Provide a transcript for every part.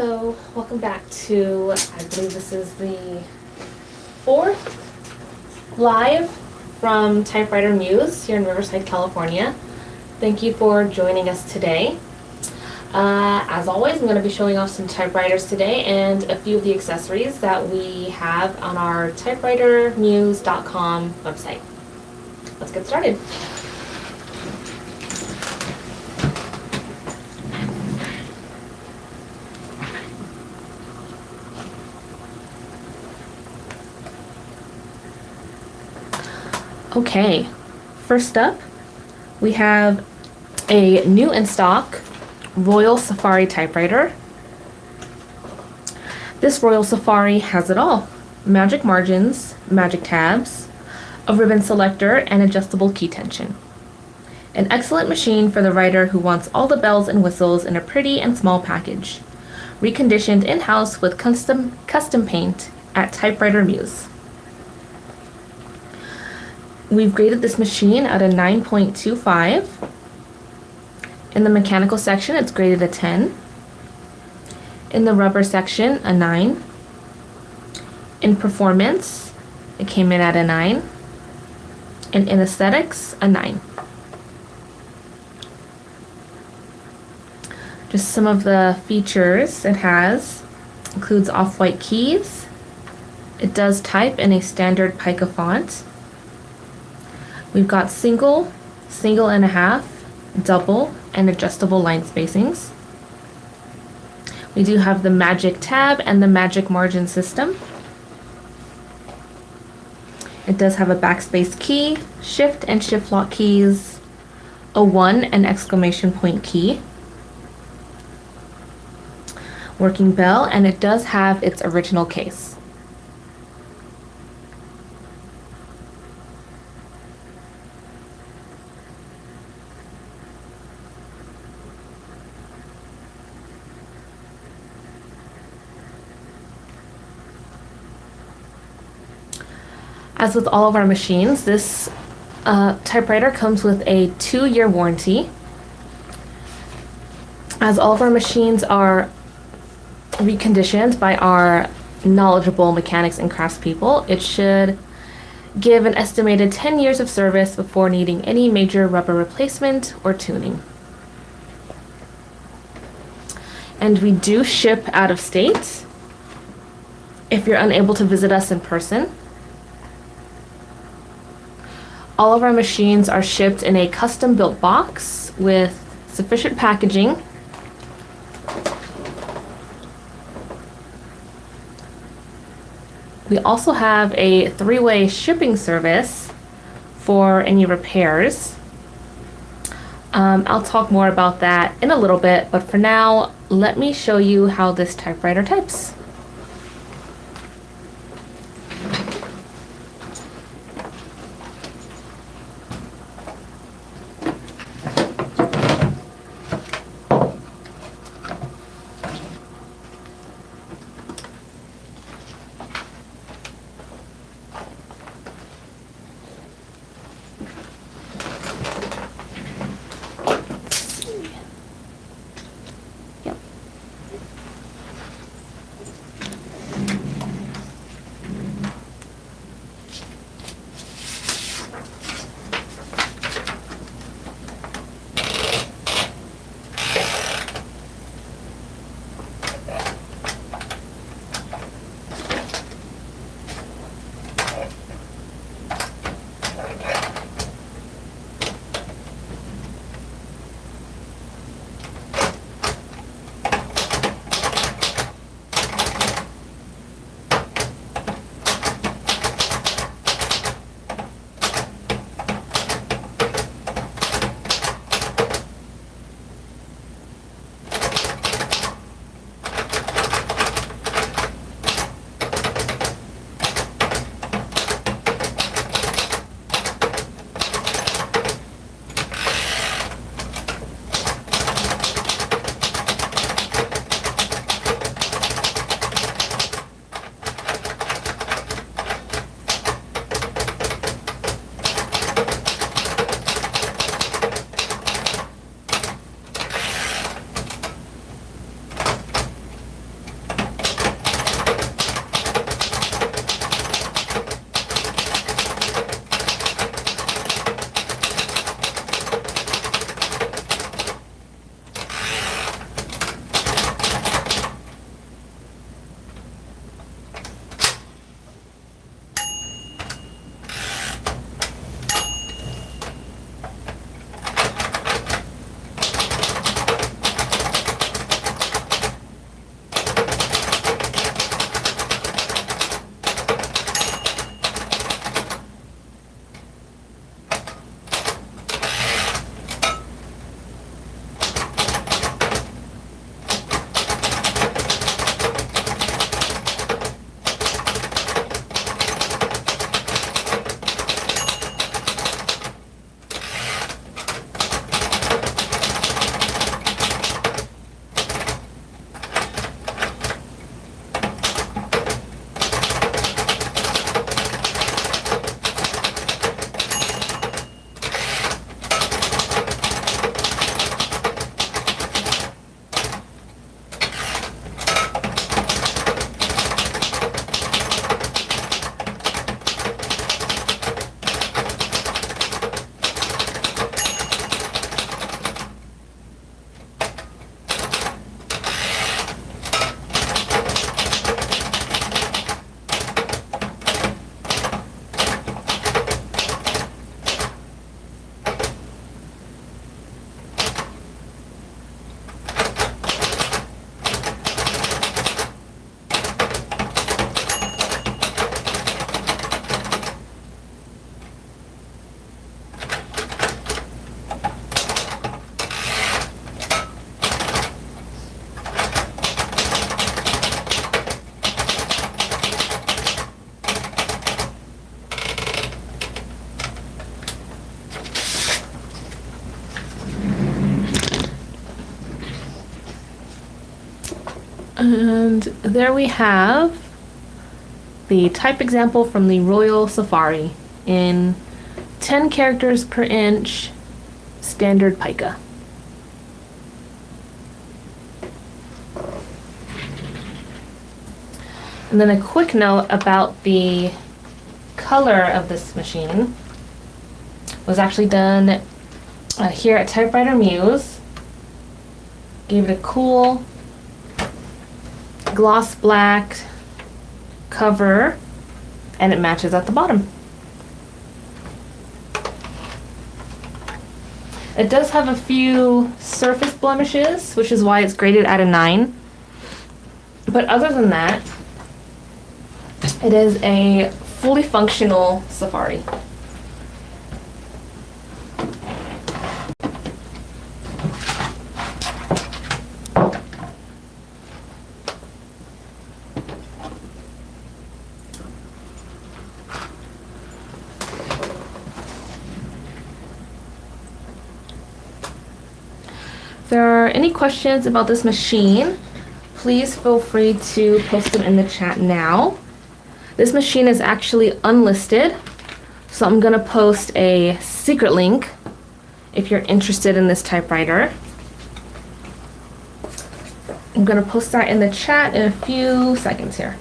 Hello, welcome back to, I believe this is the fourth live from Typewriter Muse here in Riverside, California. Thank you for joining us today. As always, I'm going to be showing off some typewriters today and a few of the accessories that we have on our typewritermuse.com website. Let's get started. Okay, first up, we have a new in stock Royal Safari typewriter. This Royal Safari has it all: magic margins, magic tabs, a ribbon selector, and adjustable key tension. An excellent machine for the writer who wants all the bells and whistles in a pretty and small package. Reconditioned in-house with custom paint at Typewriter Muse. We've graded this machine at a 9.25. In the mechanical section, it's graded a 10. In the rubber section, a 9. In performance, it came in at a 9. And in aesthetics, a 9. Just some of the features it has includes off-white keys. It does type in a standard pica font. We've got single, single and a half, double, and adjustable line spacings. We do have the magic tab and the magic margin system. It does have a backspace key, shift and shift lock keys, a 1 and exclamation point key, working bell, and it does have its original case. As with all of our machines, this typewriter comes with a 2-year warranty. As all of our machines are reconditioned by our knowledgeable mechanics and craftspeople, it should give an estimated 10 years of service before needing any major rubber replacement or tuning. And we do ship out of state if you're unable to visit us in person. All of our machines are shipped in a custom-built box with sufficient packaging. We also have a 3-way shipping service for any repairs. I'll talk more about that in a little bit, but for now, let me show you how this typewriter types. And there we have the type example from the Royal Safari in 10 characters per inch standard pica. And then a quick note about the color of this machine was actually done here at Typewriter Muse. Gave it a cool gloss black cover, and it matches at the bottom. It does have a few surface blemishes, which is why it's graded at a 9. But other than that, it is a fully functional Safari. If there are any questions about this machine, please feel free to post them in the chat now. This machine is actually unlisted, so I'm gonna post a secret link if you're interested in this typewriter. I'm gonna post that in the chat in a few seconds here.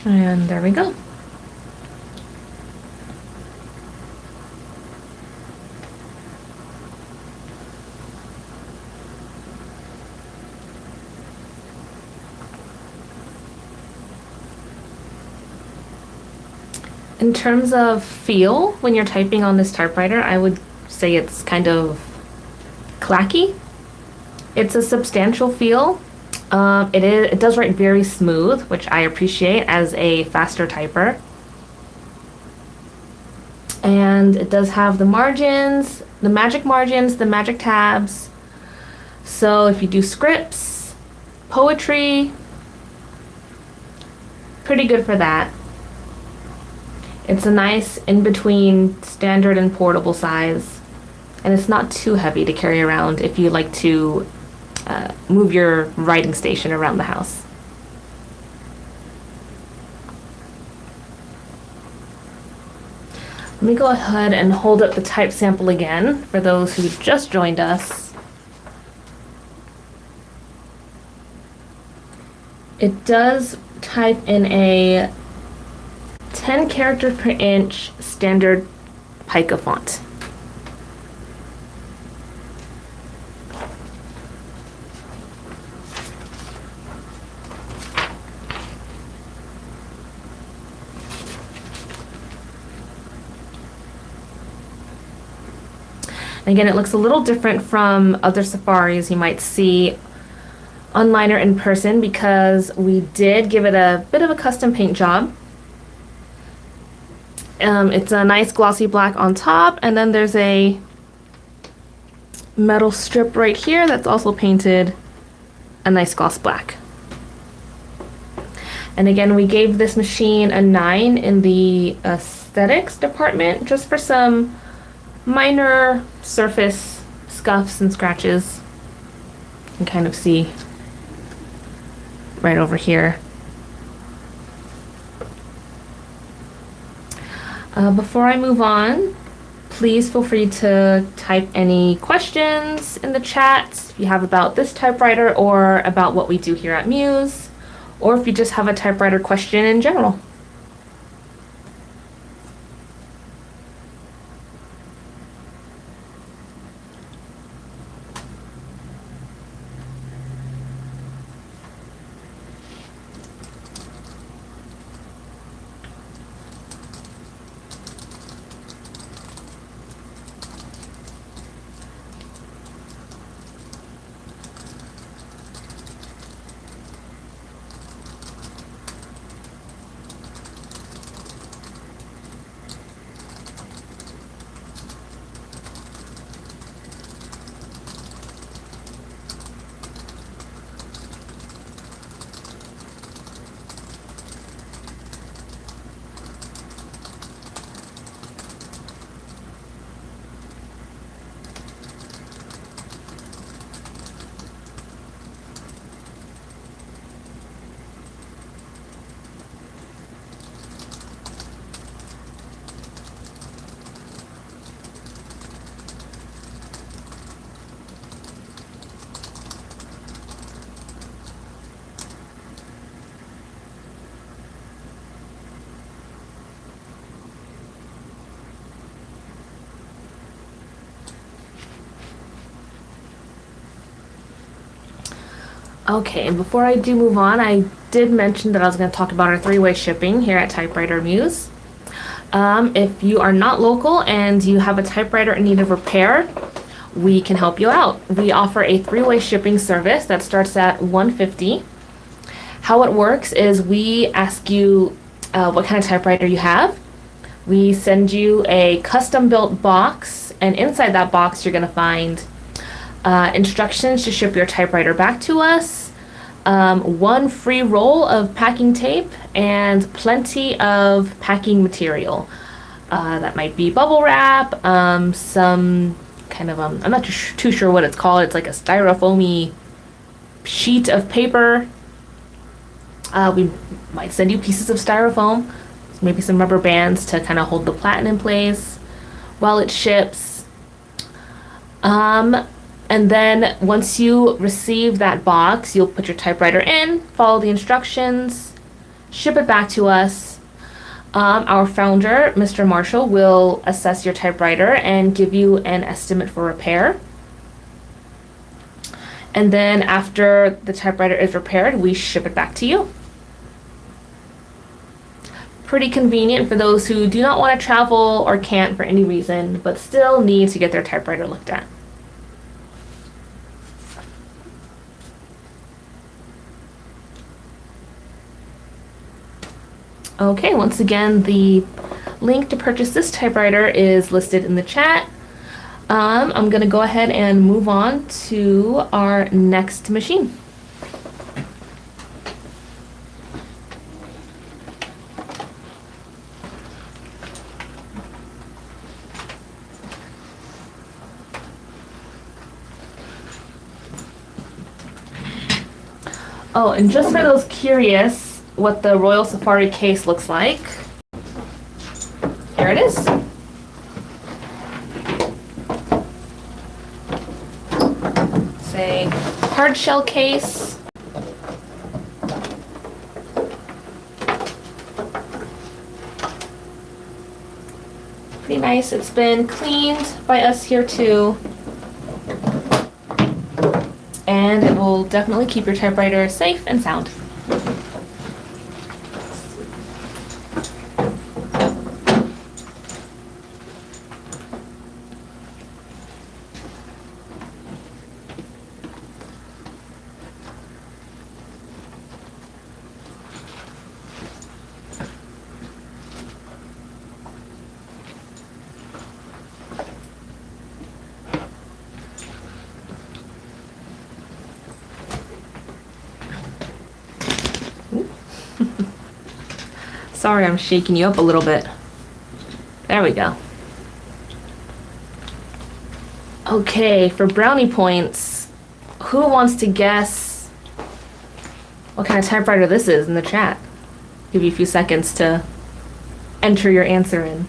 And there we go. In terms of feel, when you're typing on this typewriter, I would say it's kind of clacky. It's a substantial feel. It does write very smooth, which I appreciate as a faster typer. And it does have the margins, the magic tabs. So if you do scripts, poetry, pretty good for that. It's a nice in-between standard and portable size, and it's not too heavy to carry around if you like to move your writing station around the house. Let me go ahead and hold up the type sample again for those who just joined us. It does type in a 10 character per inch standard pica font. Again, it looks a little different from other safaris you might see online or in person because we did give it a bit of a custom paint job. It's a nice glossy black on top, and then there's a metal strip right here that's also painted a nice gloss black. And again, we gave this machine a 9 in the aesthetics department just for some minor surface scuffs and scratches. You can kind of see right over here. Before I move on, please feel free to type any questions in the chat if you have about this typewriter or about what we do here at Muse, or if you just have a typewriter question in general. Okay, and before I do move on, I did mention that I was going to talk about our 3-way shipping here at Typewriter Muse. If you are not local and you have a typewriter in need of repair, we can help you out. We offer a 3-way shipping service that starts at $150. How it works is we ask you what kind of typewriter you have. We send you a custom built box, and inside that box you're going to find instructions to ship your typewriter back to us, 1 free roll of packing tape, and plenty of packing material. That might be bubble wrap, some kind of, I'm not too sure what it's called. It's like a styrofoamy sheet of paper. We might send you pieces of styrofoam, maybe some rubber bands to kind of hold the platen in place while it ships. And then once you receive that box, you'll put your typewriter in, follow the instructions, ship it back to us. Our founder, Mr. Marshall, will assess your typewriter and give you an estimate for repair. And then after the typewriter is repaired, we ship it back to you. Pretty convenient for those who do not want to travel or can't for any reason, but still need to get their typewriter looked at. Okay, once again, the link to purchase this typewriter is listed in the chat. I'm going to go ahead and move on to our next machine. Oh, and just for those curious what the Royal Safari case looks like, here it is. It's a hard shell case. Pretty nice. It's been cleaned by us here too. And it will definitely keep your typewriter safe and sound. Sorry, I'm shaking you up a little bit. There we go. Okay, for brownie points, who wants to guess what kind of typewriter this is in the chat? Give you a few seconds to enter your answer in.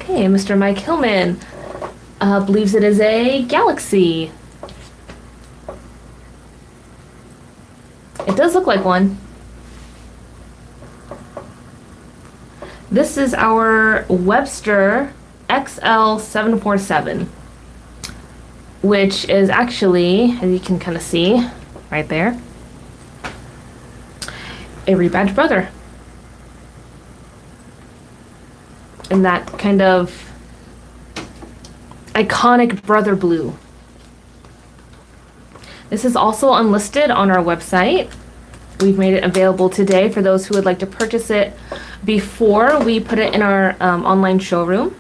Okay, Mr. Mike Hillman believes it is a Galaxy. It does look like one. This is our Webster XL747, which is actually, as you can kind of see right there, a rebadged brother. In that kind of iconic brother blue. This is also unlisted on our website. We've made it available today for those who would like to purchase it before we put it in our online showroom.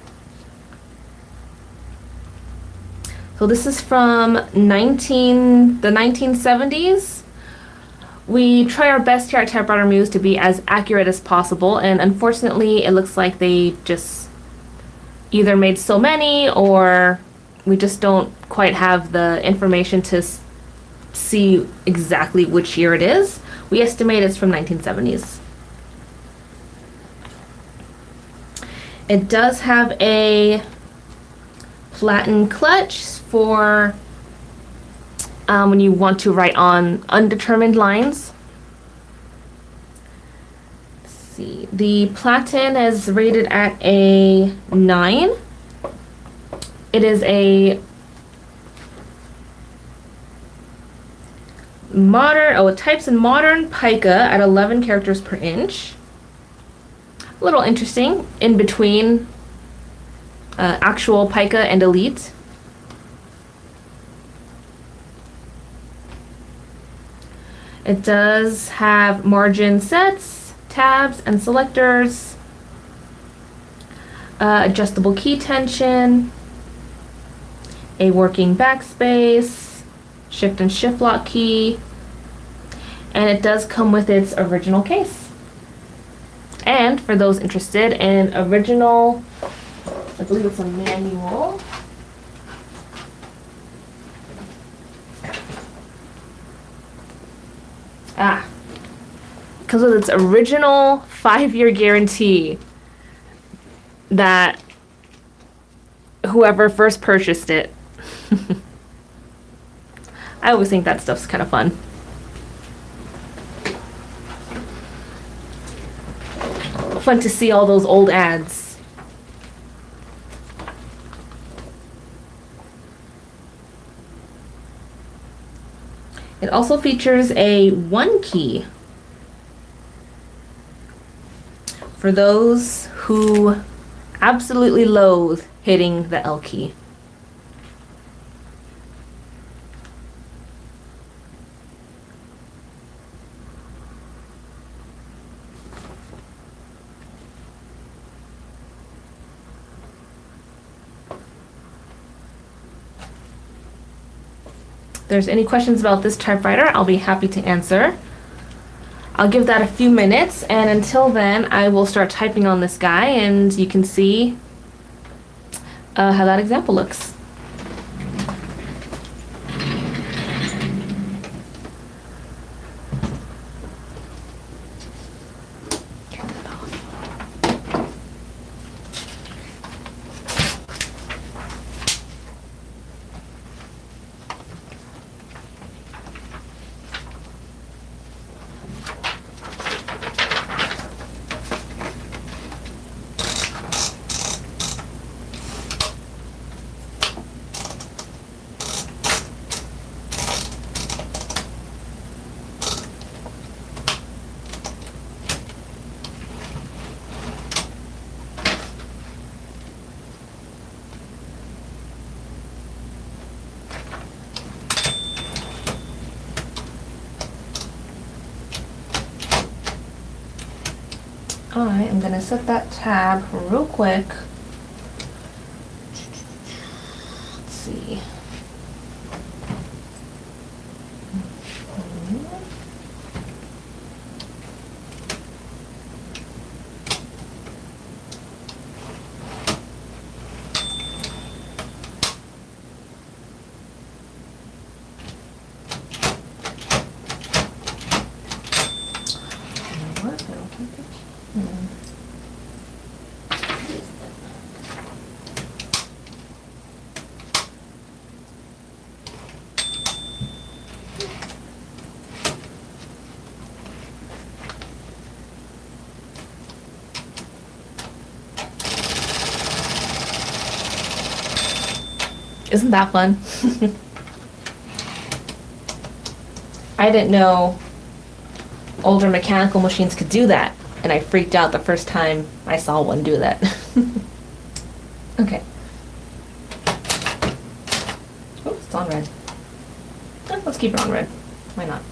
So this is from the 1970s. We try our best here at Typewriter Muse to be as accurate as possible, and unfortunately it looks like they just either made so many or we just don't quite have the information to see exactly which year it is. We estimate it's from 1970s. It does have a platen clutch for when you want to write on undetermined lines. Let's see. The platen is rated at a 9. It is a it types in modern pica at 11 characters per inch. A little interesting in between actual pica and elite. It does have margin sets, tabs, and selectors, adjustable key tension, a working backspace, shift and shift lock key, and it does come with its original case. And for those interested in original, I believe it's a manual. Because of its original 5-year guarantee that whoever first purchased it. I always think that stuff's kind of fun. Fun to see all those old ads. It also features a 1 key for those who absolutely loathe hitting the L key. If there's any questions about this typewriter, I'll be happy to answer. I'll give that a few minutes, and until then, I will start typing on this guy, and you can see how that example looks. I am going to set that tab real quick. Let's see. Isn't that fun? I didn't know older mechanical machines could do that, and I freaked out the first time I saw one do that. Okay. Oops, it's on red. Let's keep it on red. Why not?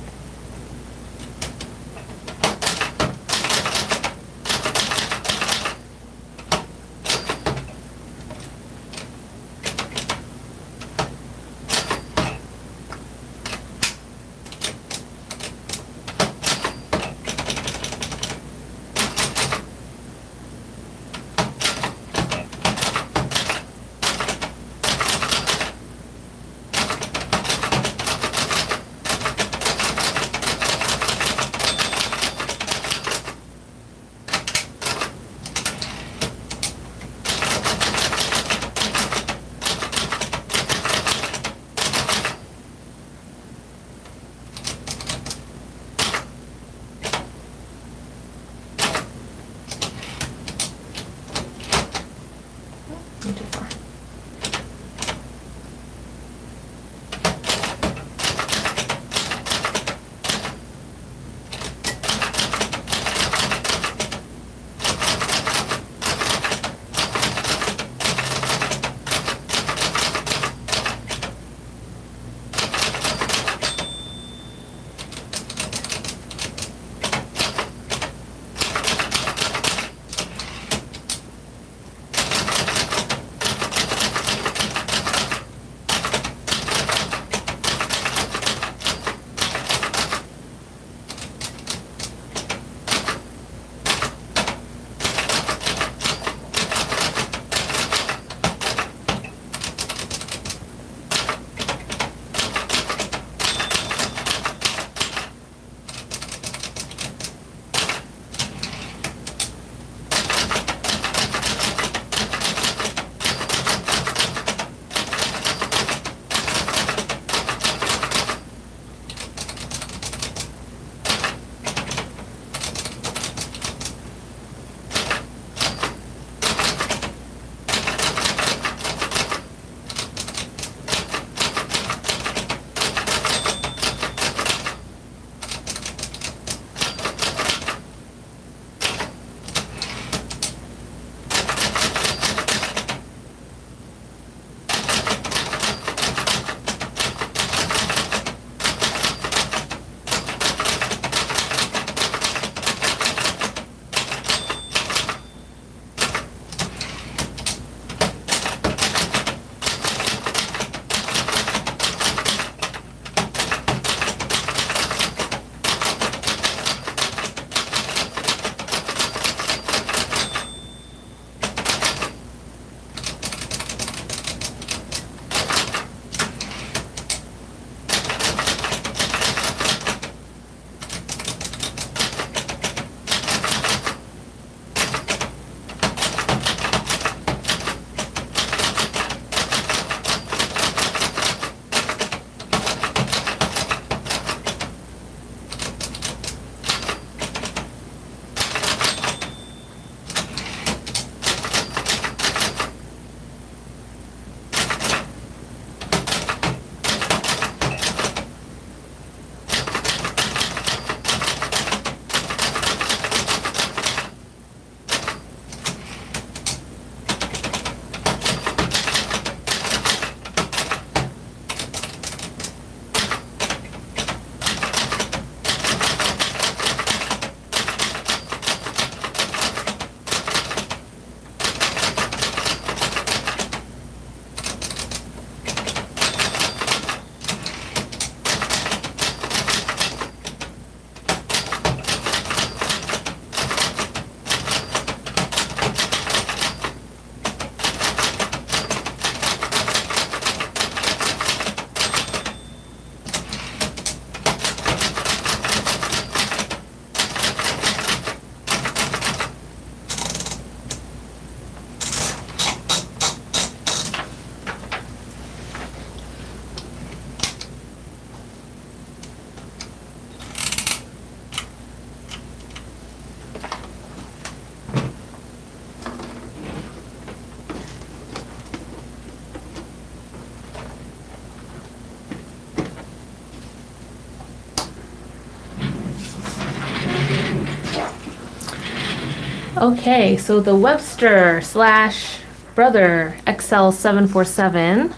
Okay, so the Webster slash Brother XL747.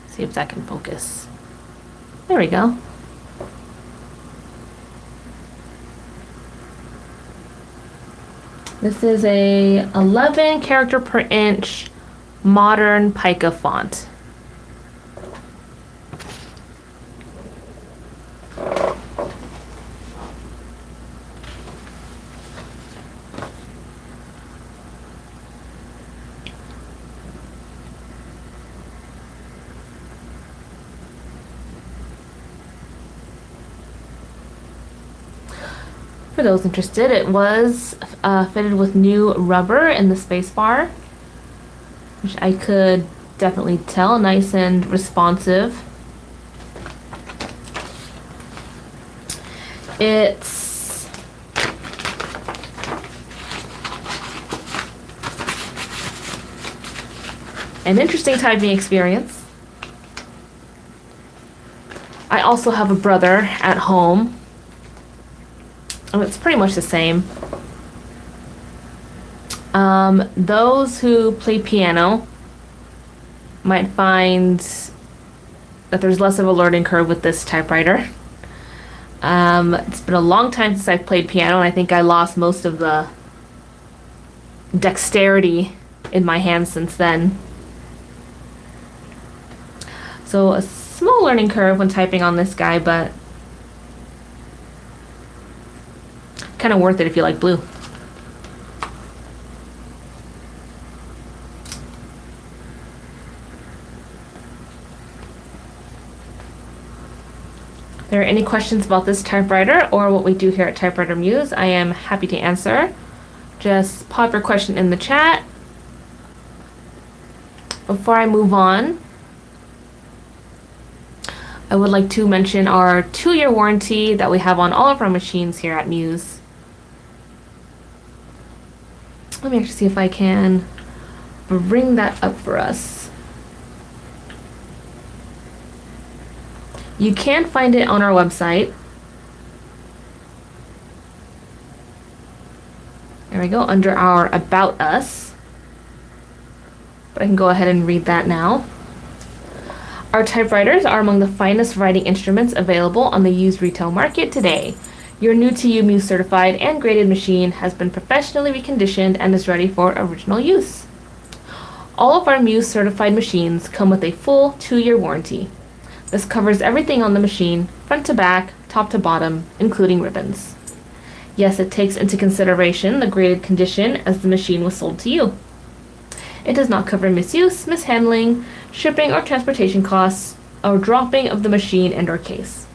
See if that can focus. There we go. This is a 11 character per inch modern pica font. For those interested, it was fitted with new rubber in the space bar, which I could definitely tell, nice and responsive. It's an interesting typing experience. I also have a Brother at home. It's pretty much the same. Those who play piano might find that there's less of a learning curve with this typewriter. It's been a long time since I've played piano, and I think I lost most of the dexterity in my hands since then. So a small learning curve when typing on this guy, but kind of worth it if you like blue. If there are any questions about this typewriter or what we do here at Typewriter Muse, I am happy to answer. Just pop your question in the chat. Before I move on, I would like to mention our 2-year warranty that we have on all of our machines here at Muse. Let me actually see if I can bring that up for us. You can find it on our website. There we go, under our About Us. But I can go ahead and read that now. Our typewriters are among the finest writing instruments available on the used retail market today. Your new to you Muse certified and graded machine has been professionally reconditioned and is ready for original use. All of our Muse certified machines come with a full 2-year warranty. This covers everything on the machine, front to back, top to bottom, including ribbons. Yes, it takes into consideration the graded condition as the machine was sold to you. It does not cover misuse, mishandling, shipping or transportation costs, or dropping of the machine and/or case.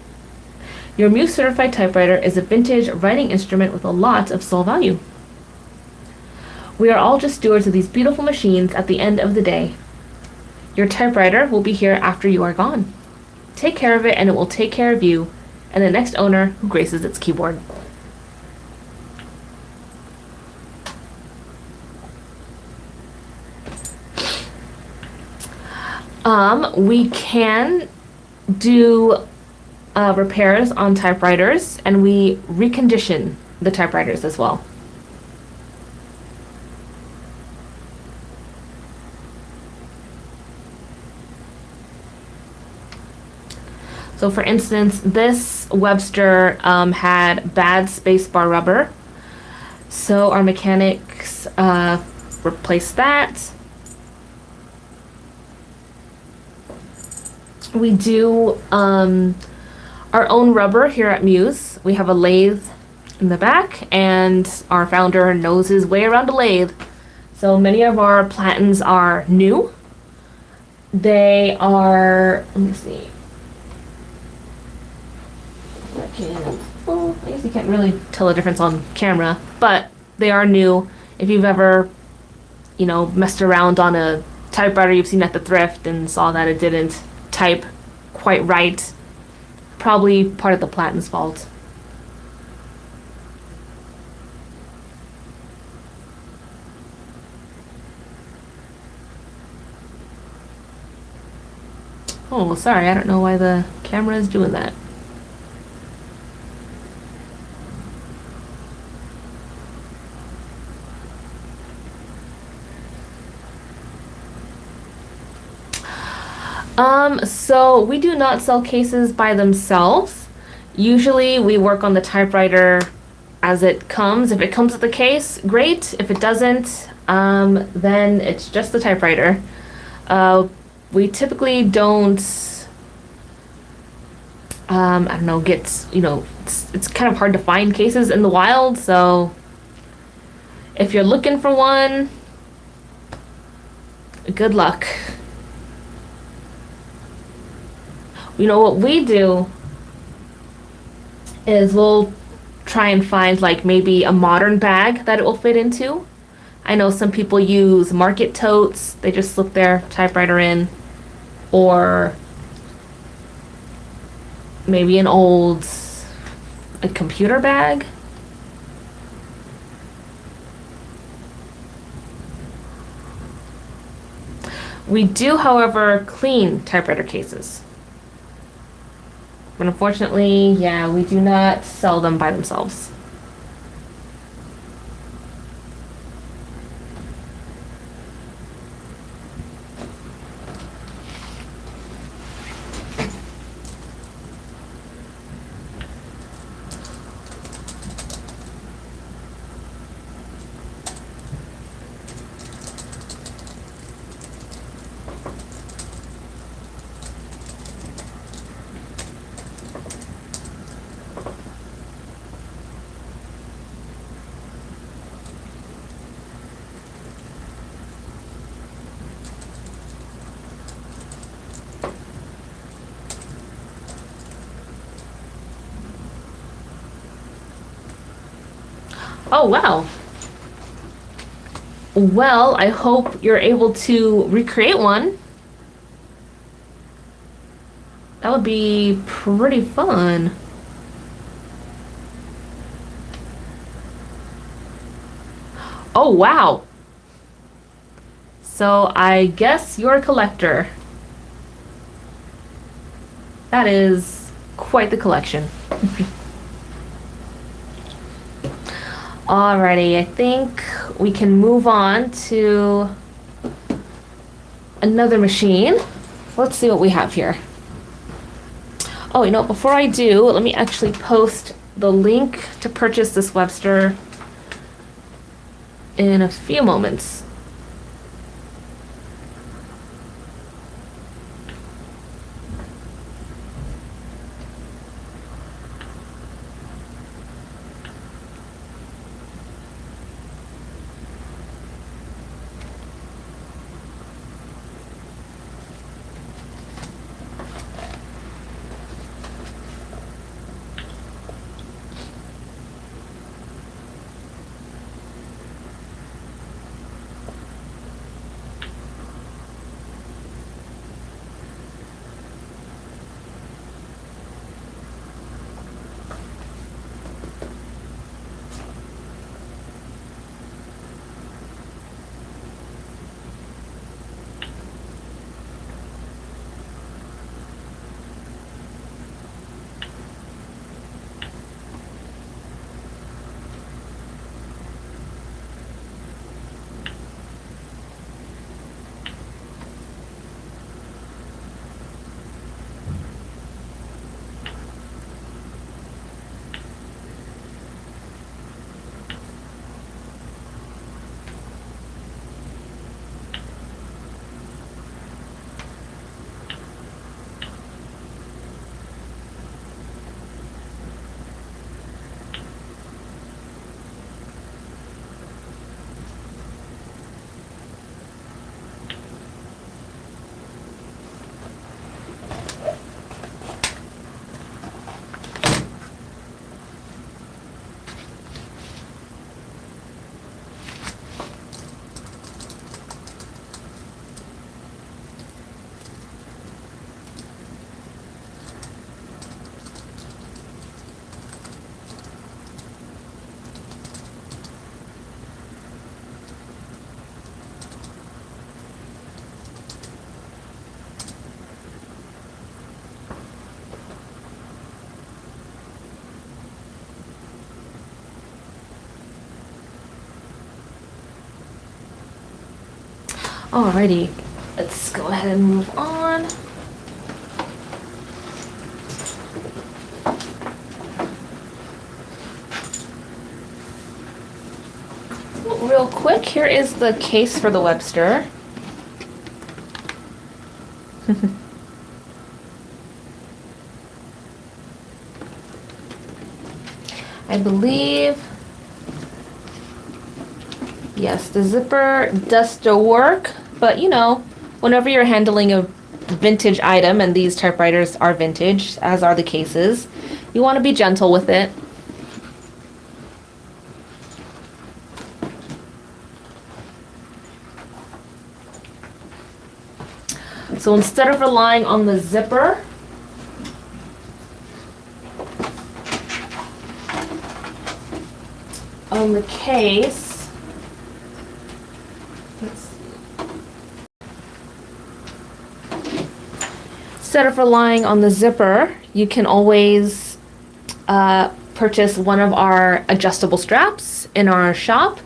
Your Muse certified typewriter is a vintage writing instrument with a lot of soul value. We are all just stewards of these beautiful machines at the end of the day. Your typewriter will be here after you are gone. Take care of it and it will take care of you and the next owner who graces its keyboard. We can do repairs on typewriters, and we recondition the typewriters as well. So for instance, this Webster had bad spacebar rubber, so our mechanics replaced that. We do our own rubber here at Muse. We have a lathe in the back, and our founder knows his way around a lathe. So many of our platens are new. They are, let me see. Well, I guess you can't really tell the difference on camera, but they are new. If you've ever, messed around on a typewriter you've seen at the thrift and saw that it didn't type quite right, probably part of the platen's fault. Oh, sorry, I don't know why the camera is doing that. So we do not sell cases by themselves. Usually we work on the typewriter as it comes. If it comes with the case, great. If it doesn't, then it's just the typewriter. Uh, we typically don't, I don't know, it's kind of hard to find cases in the wild, so if you're looking for one, good luck. You know what we do is we'll try and find like maybe a modern bag that it will fit into. I know some people use market totes. They just slip their typewriter in, or maybe an old a computer bag. We do, however, clean typewriter cases. But unfortunately, yeah, we do not sell them by themselves. Oh, wow. Well, I hope you're able to recreate one. That would be pretty fun. Oh, wow. So I guess you're a collector. That is quite the collection. Alrighty, I think we can move on to another machine. Let's see what we have here. Oh, you know, before I do, let me actually post the link to purchase this Webster in a few moments. Alrighty, let's go ahead and move on. real quick, here is the case for the Webster. I believe, yes, the zipper does still work, but you know, whenever you're handling a vintage item, and these typewriters are vintage, as are the cases, you want to be gentle with it. So instead of relying on the zipper, on the case, let's see. Instead of relying on the zipper, you can always purchase one of our adjustable straps in our shop.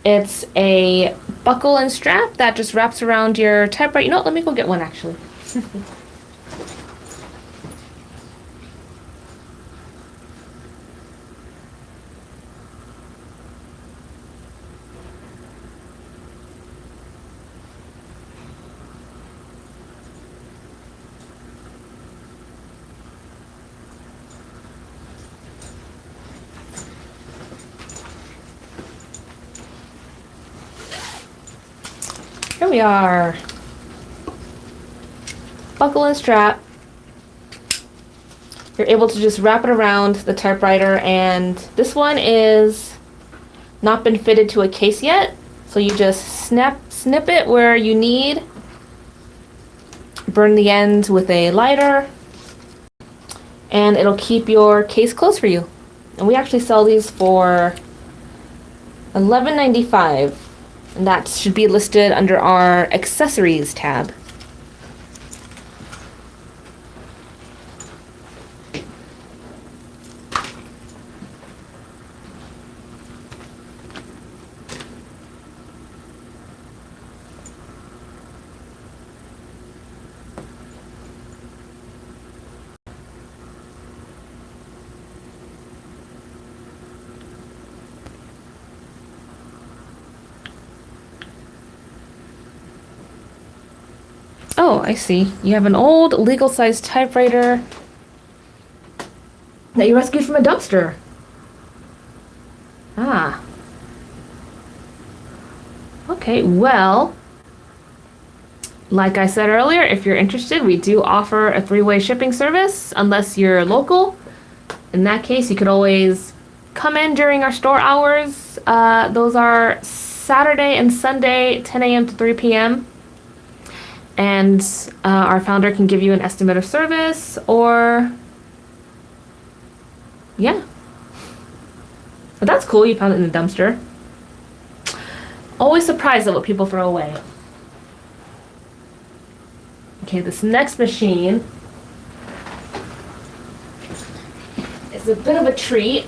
It's a buckle and strap that just wraps around your typewriter. You know what? Let me go get one actually. Here we are. Buckle and strap. You're able to just wrap it around the typewriter, and this one is not been fitted to a case yet, so you just snip it where you need. Burn the ends with a lighter, and it'll keep your case closed for you. And we actually sell these for $11.95. And that should be listed under our accessories tab. Oh, I see. You have an old legal-sized typewriter that you rescued from a dumpster. Ah. Okay, well, like I said earlier, if you're interested, we do offer a 3-way shipping service, unless you're local. In that case, you could always come in during our store hours. Those are Saturday and Sunday, 10 a.m. to 3 p.m. And our founder can give you an estimate of service, or yeah. But that's cool, you found it in the dumpster. Always surprised at what people throw away. Okay, this next machine is a bit of a treat.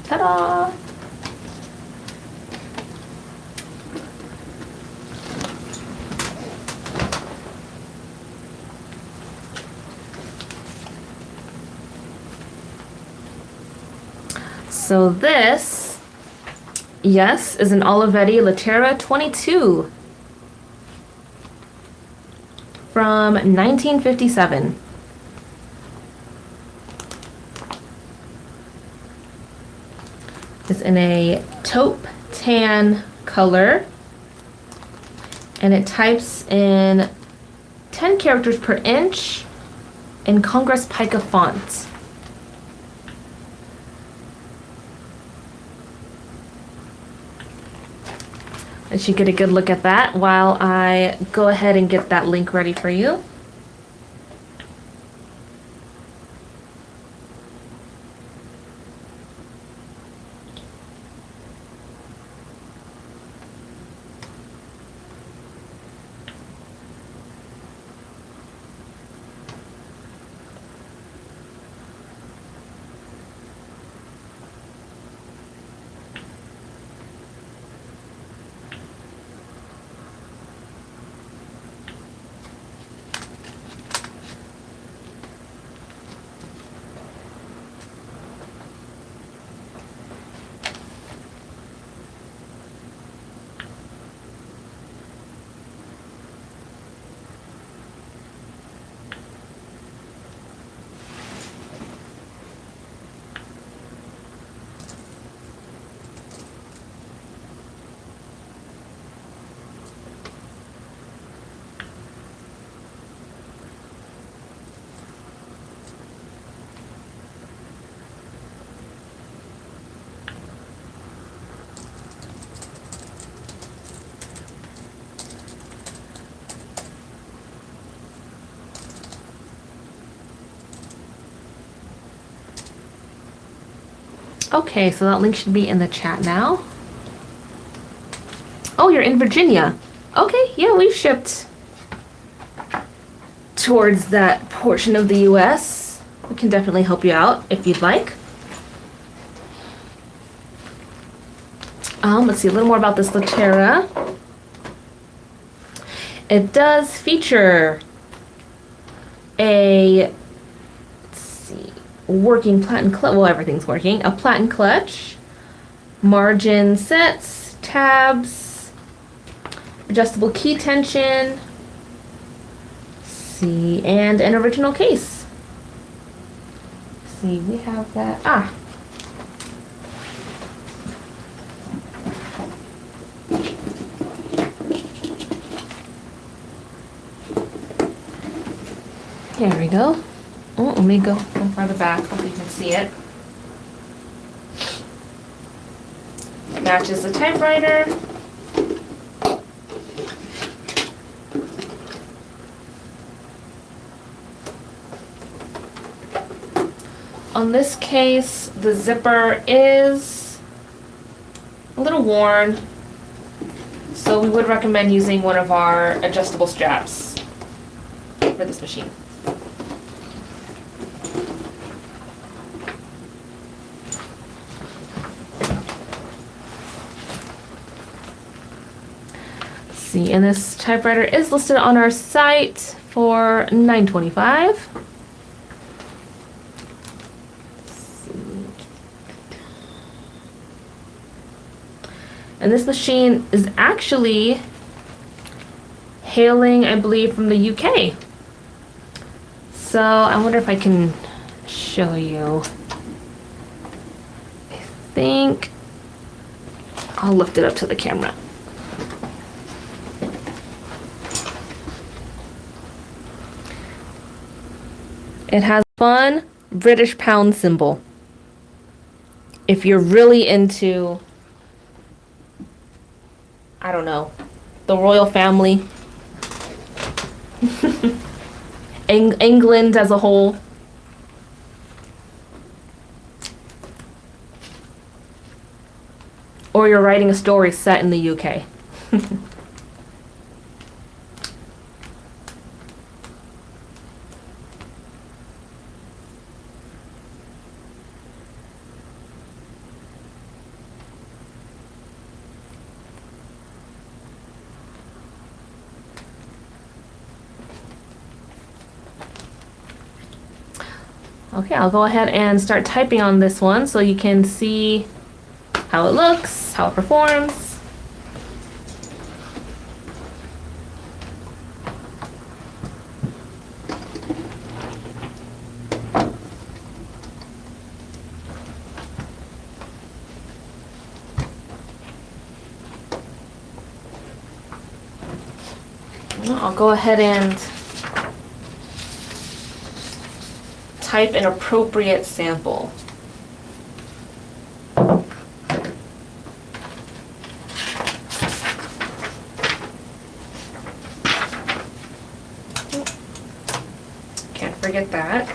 Ta-da! So this, yes, is an Olivetti Latera 22 from 1957. It's in a taupe tan color, and it types in 10 characters per inch in Congress Pica font. Let you get a good look at that while I go ahead and get that link ready for you. Okay, so that link should be in the chat now. Oh, you're in Virginia. Okay, yeah, we've shipped towards that portion of the US. We can definitely help you out if you'd like. Let's see a little more about this Latera. It does feature a, let's see, working platen clutch. Well, everything's working. A platen clutch, margin sets, tabs, adjustable key tension. See, and an original case. See, we have that. There we go. Oh, let me go farther back. Hope you can see it. Matches the typewriter. On this case, the zipper is a little worn, so we would recommend using one of our adjustable straps for this machine. See, and this typewriter is listed on our site for $925. And this machine is actually hailing, I believe, from the UK. So I wonder if I can show you. I think I'll lift it up to the camera. It has a fun British pound symbol. If you're really into, I don't know, the royal family, England as a whole. Or you're writing a story set in the UK. Okay, I'll go ahead and start typing on this one so you can see how it looks, how it performs. I'll go ahead and type an appropriate sample. Can't forget that.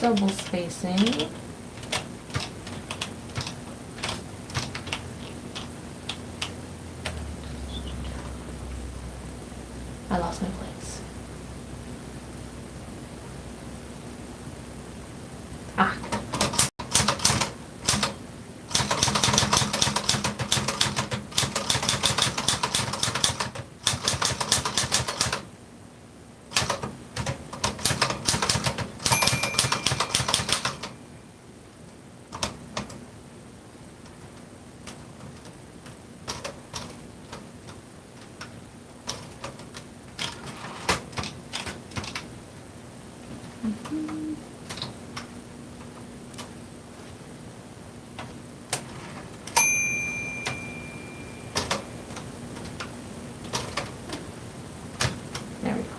double spacing. I lost my place. Ah. There we go.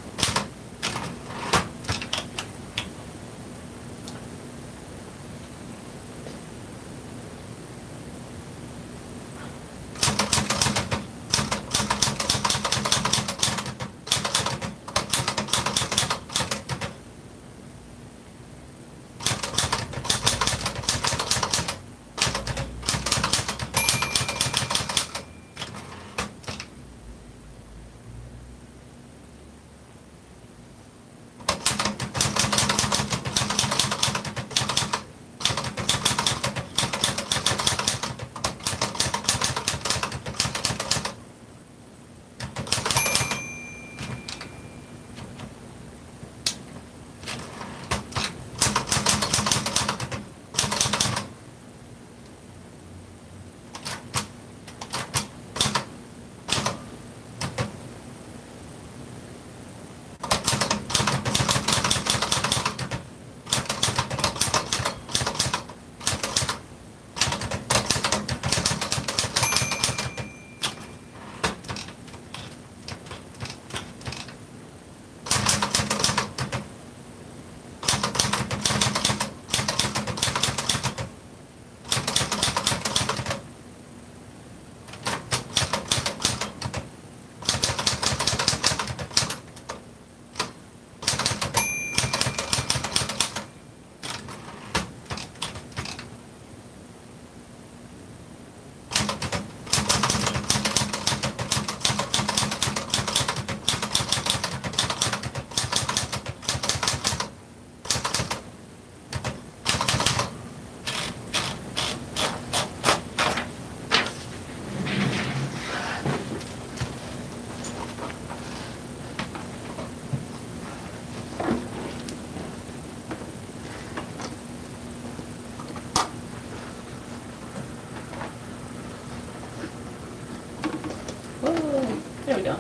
There we go.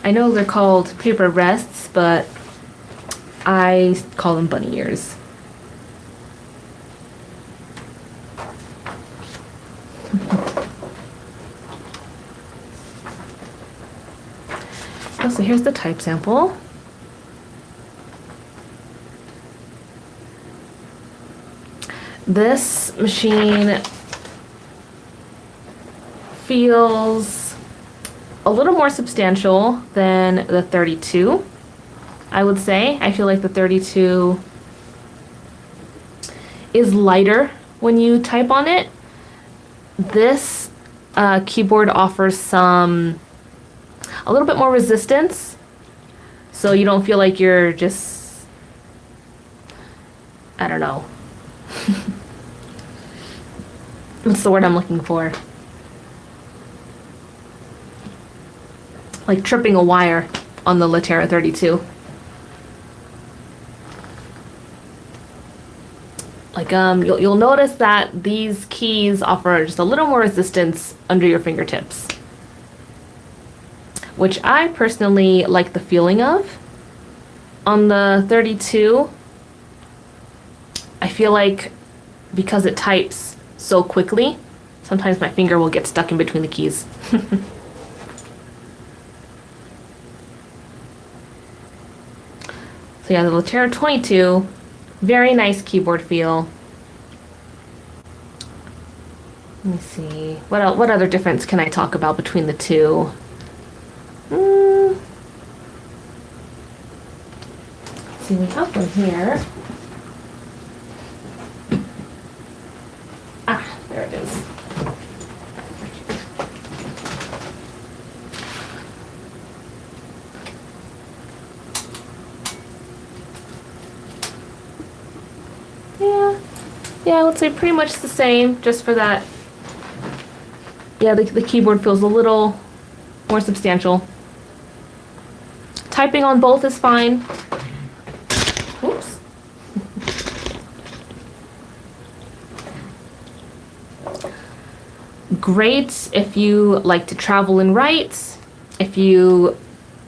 I know they're called paper rests, but I call them bunny ears. So here's the type sample. This machine feels a little more substantial than the 32, I would say. I feel like the 32 is lighter when you type on it. This keyboard offers a little bit more resistance, so you don't feel like you're just, I don't know. What's the word I'm looking for? Like tripping a wire on the Latera 32. Like you'll notice that these keys offer just a little more resistance under your fingertips, which I personally like the feeling of. On the 32, I feel like because it types so quickly, sometimes my finger will get stuck in between the keys. So yeah, the Latera 22, very nice keyboard feel. Let me see. What other difference can I talk about between the two? See, we have one here. Ah, there it is. Yeah, I would say pretty much the same, just for that. Yeah, the keyboard feels a little more substantial. Typing on both is fine. Oops. Great if you like to travel and write. If you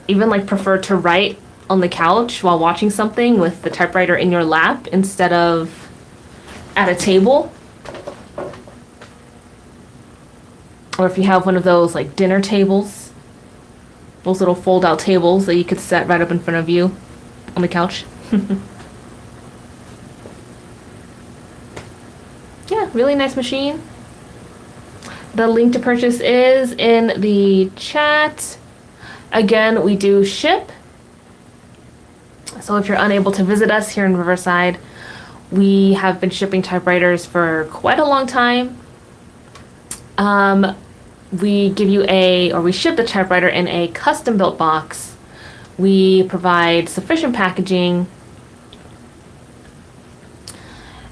even prefer to write on the couch while watching something with the typewriter in your lap instead of at a table. Or if you have one of those dinner tables, those little fold out tables that you could set right up in front of you on the couch. Yeah, really nice machine. The link to purchase is in the chat. Again, we do ship. So if you're unable to visit us here in Riverside, we have been shipping typewriters for quite a long time. We ship the typewriter in a custom built box. We provide sufficient packaging.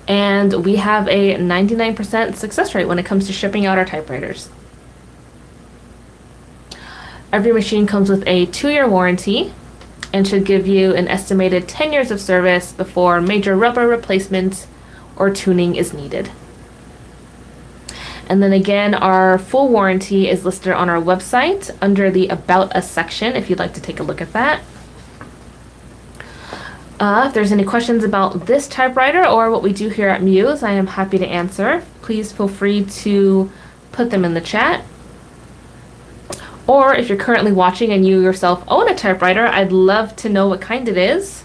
And we have a 99% success rate when it comes to shipping out our typewriters. Every machine comes with a 2-year warranty and should give you an estimated 10 years of service before major rubber replacement or tuning is needed. And then again, our full warranty is listed on our website under the About Us section if you'd like to take a look at that. If there's any questions about this typewriter or what we do here at Muse, I am happy to answer. Please feel free to put them in the chat. Or if you're currently watching and you yourself own a typewriter, I'd love to know what kind it is.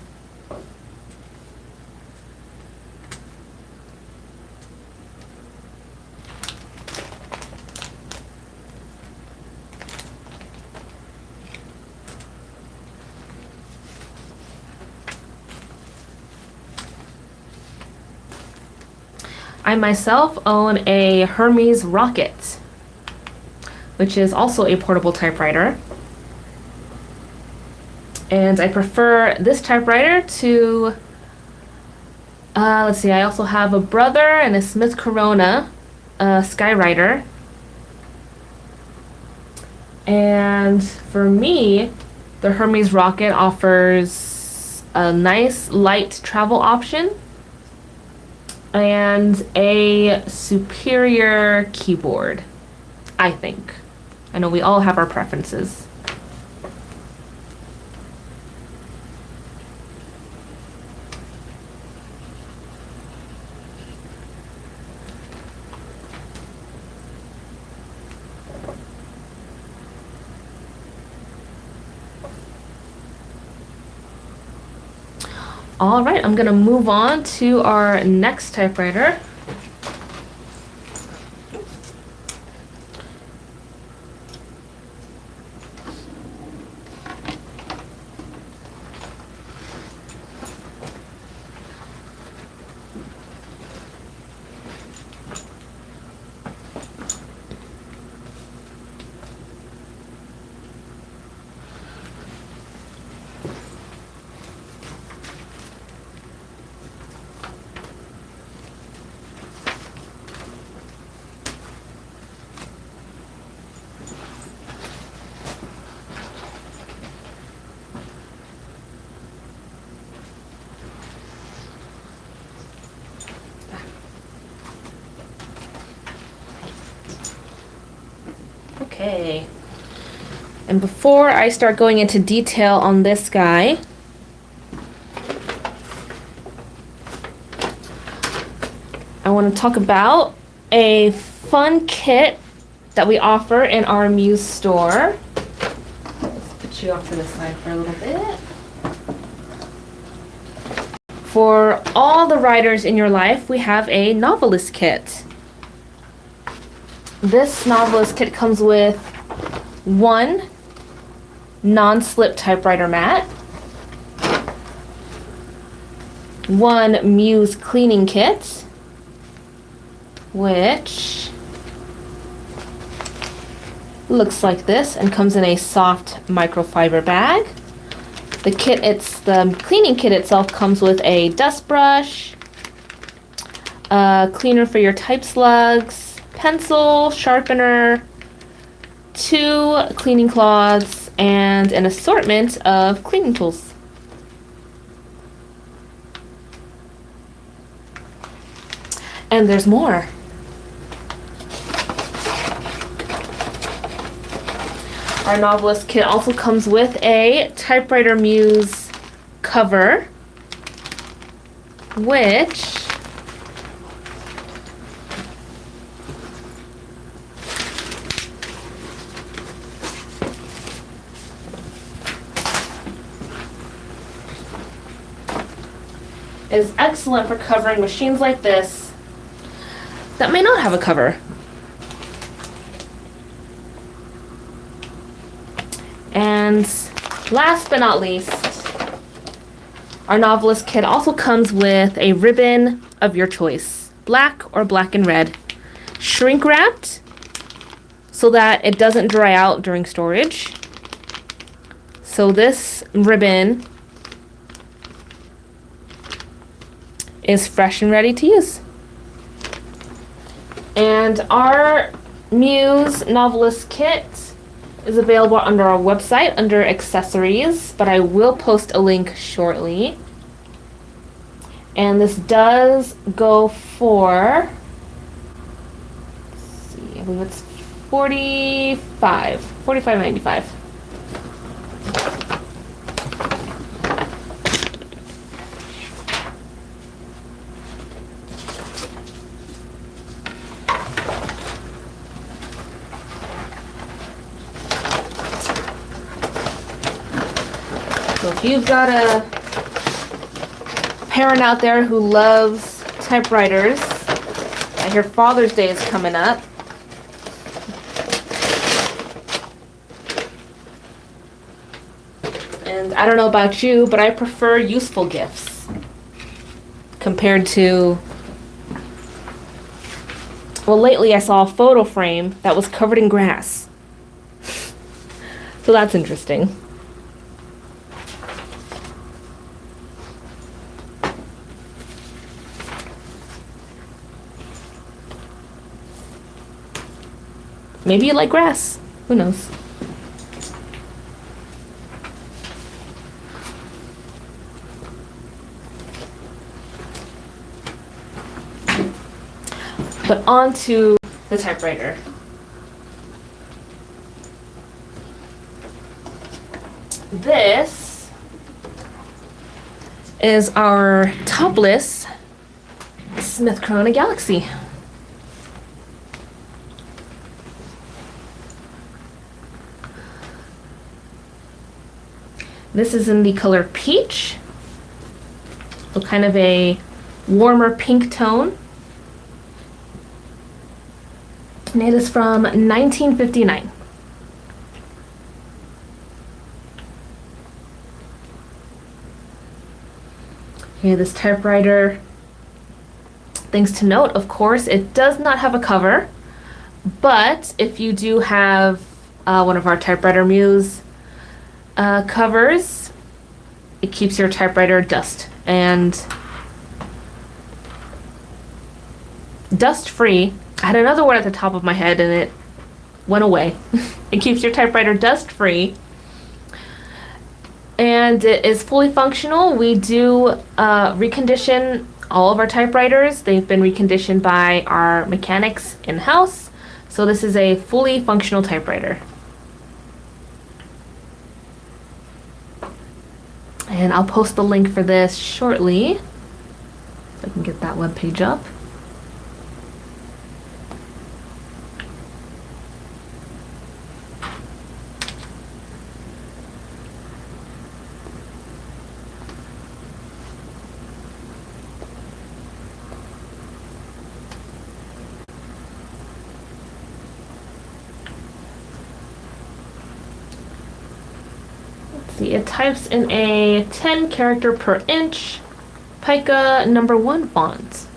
I myself own a Hermes Rocket, which is also a portable typewriter. And I prefer this typewriter to, let's see, I also have a Brother and a Smith Corona Skywriter. And for me, the Hermes Rocket offers a nice light travel option and a superior keyboard, I think. I know we all have our preferences. All right, I'm gonna move on to our next typewriter. Okay, and before I start going into detail on this guy, I want to talk about a fun kit that we offer in our Muse store. Let's put you off to the side for a little bit. For all the writers in your life, we have a novelist kit. This novelist kit comes with one non-slip typewriter mat, one Muse cleaning kit, which looks like this and comes in a soft microfiber bag. The cleaning kit itself comes with a dust brush, a cleaner for your type slugs, pencil, sharpener, 2 cleaning cloths, and an assortment of cleaning tools. And there's more. Our novelist kit also comes with a Typewriter Muse cover, which is excellent for covering machines like this that may not have a cover. And last but not least, our novelist kit also comes with a ribbon of your choice, black or black and red, shrink wrapped so that it doesn't dry out during storage. So this ribbon is fresh and ready to use. And our Muse novelist kit is available under our website under accessories, but I will post a link shortly. And this does go for, let's see, I believe it's $45.95. So if you've got a parent out there who loves typewriters, I hear Father's Day is coming up. And I don't know about you, but I prefer useful gifts compared to, well, lately I saw a photo frame that was covered in grass. So that's interesting. Maybe you like grass. Who knows? But on to the typewriter. This is our topless Smith Corona Galaxy. This is in the color peach, so kind of a warmer pink tone. And it is from 1959. Okay, this typewriter, things to note, of course, it does not have a cover, but if you do have one of our Typewriter Muse covers, it keeps your typewriter dust free. I had another one at the top of my head and it went away. It keeps your typewriter dust free, and it is fully functional. We do recondition all of our typewriters. They've been reconditioned by our mechanics in-house, so this is a fully functional typewriter. And I'll post the link for this shortly, so I can get that webpage up. See, it types in a 10 character per inch Pica #1 font.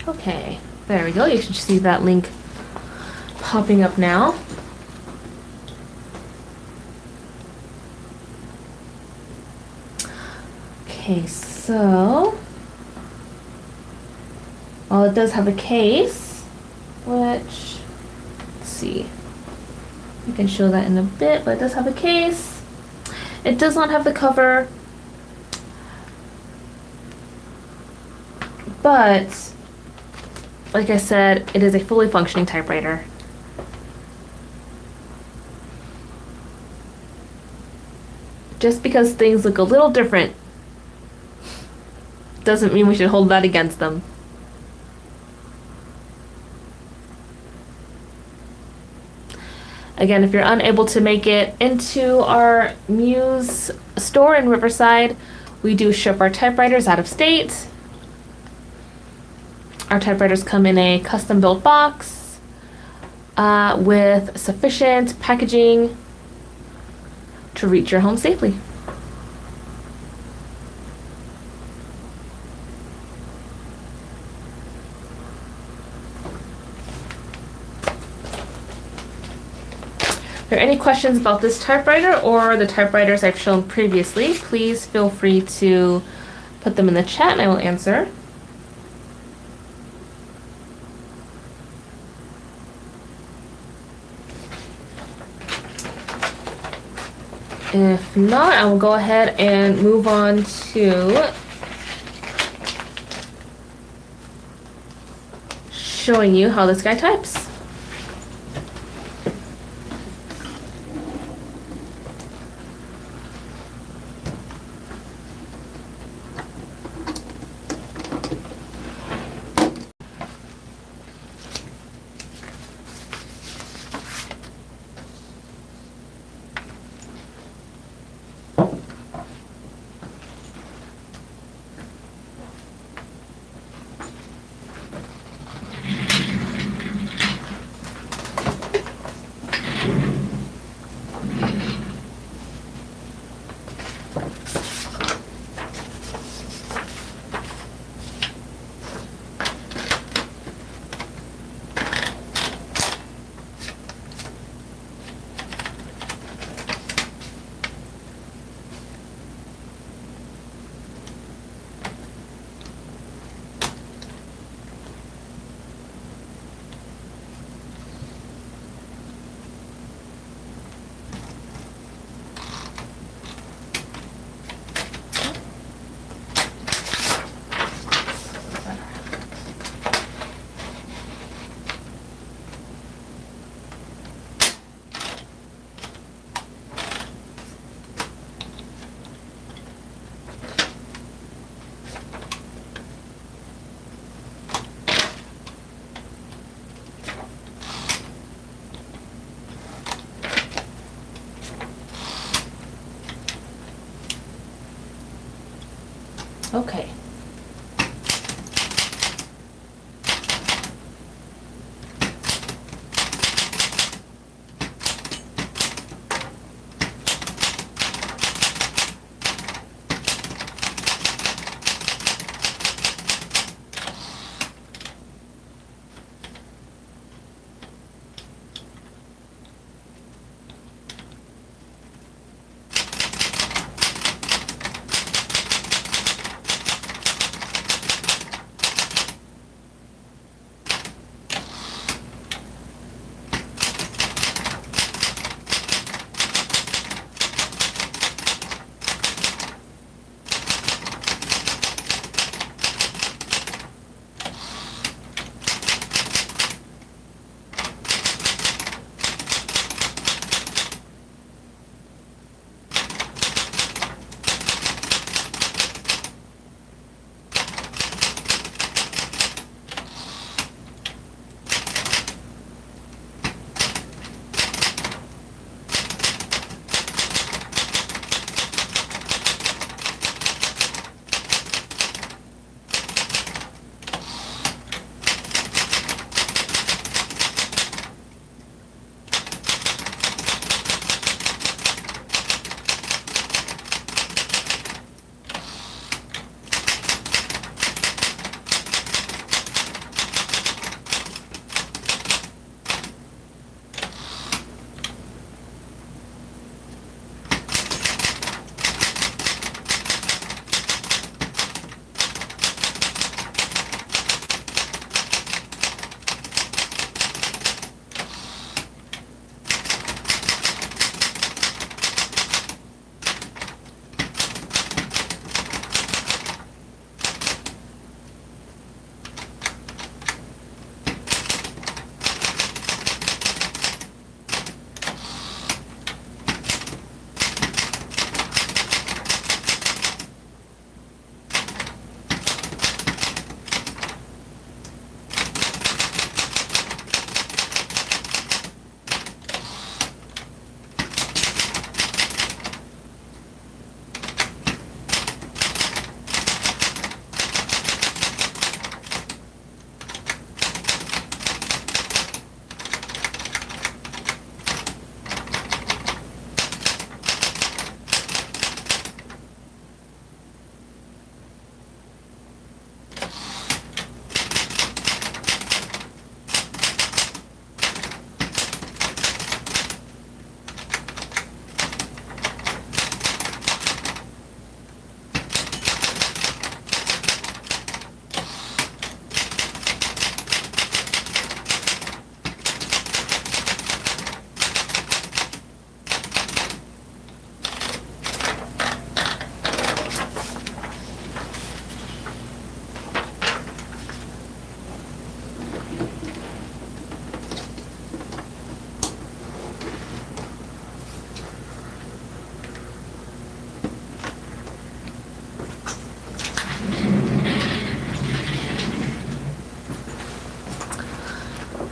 Okay, there we go. You should see that link popping up now. Okay, so, well, it does have a case, which, let's see, I can show that in a bit, but it does have a case. It does not have the cover, but like I said, it is a fully functioning typewriter. Just because things look a little different doesn't mean we should hold that against them. Again, if you're unable to make it into our Muse store in Riverside, we do ship our typewriters out of state. Our typewriters come in a custom built box with sufficient packaging to reach your home safely. If there are any questions about this typewriter or the typewriters I've shown previously, please feel free to put them in the chat and I will answer. If not, I will go ahead and move on to showing you how this guy types. Okay.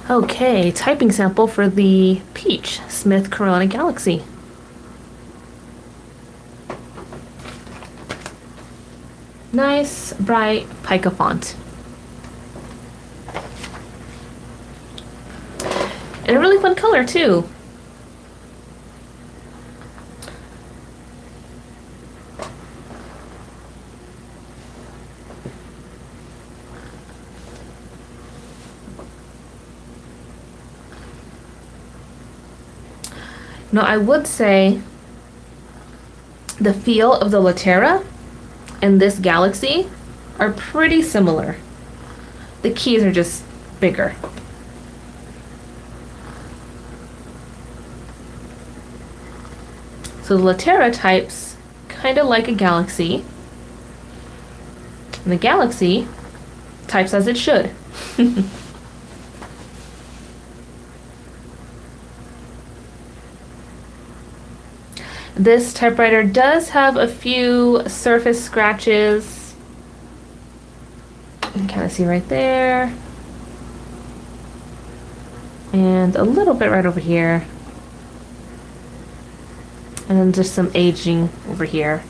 Okay, typing sample for the Peach Smith Corona Galaxy. Nice, bright pica font. And a really fun color, too. Now, I would say the feel of the Latera and this Galaxy are pretty similar. The keys are just bigger. So the Latera types kind of like a Galaxy, and the Galaxy types as it should. This typewriter does have a few surface scratches. You can kind of see right there. And a little bit right over here. And then just some aging over here.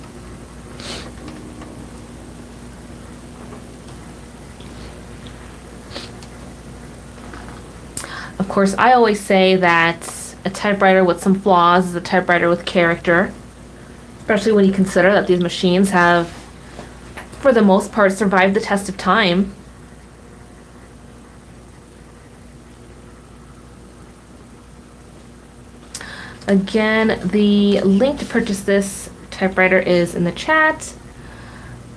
Of course, I always say that a typewriter with some flaws is a typewriter with character, especially when you consider that these machines have, for the most part, survived the test of time. Again, the link to purchase this typewriter is in the chat.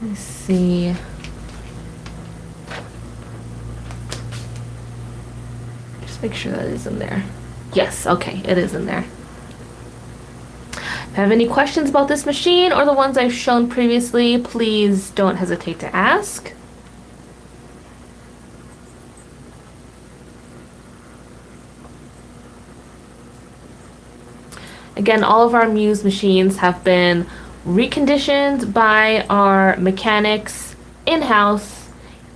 Let's see. Just make sure that is in there. Yes, okay, it is in there. If you have any questions about this machine or the ones I've shown previously, please don't hesitate to ask. Again, all of our Muse machines have been reconditioned by our mechanics in-house.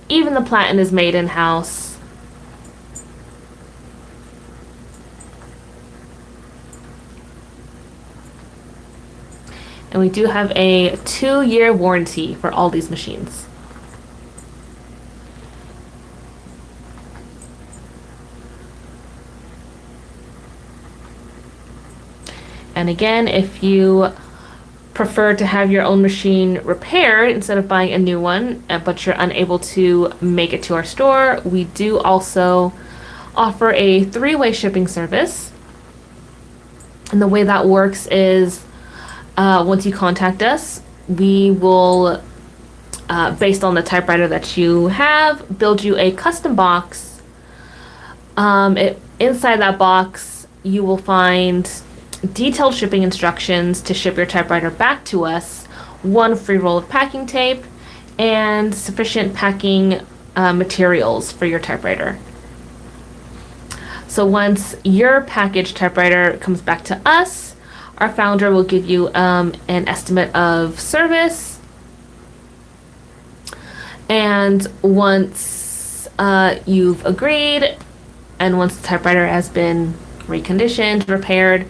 Even the platen is made in-house. And we do have a 2-year warranty for all these machines. And again, if you prefer to have your own machine repaired instead of buying a new one, but you're unable to make it to our store, we do also offer a 3-way shipping service. And the way that works is once you contact us, we will, based on the typewriter that you have, build you a custom box. Inside that box, you will find detailed shipping instructions to ship your typewriter back to us, 1 free roll of packing tape, and sufficient packing materials for your typewriter. So once your packaged typewriter comes back to us, our founder will give you an estimate of service. And once you've agreed, and once the typewriter has been reconditioned, repaired,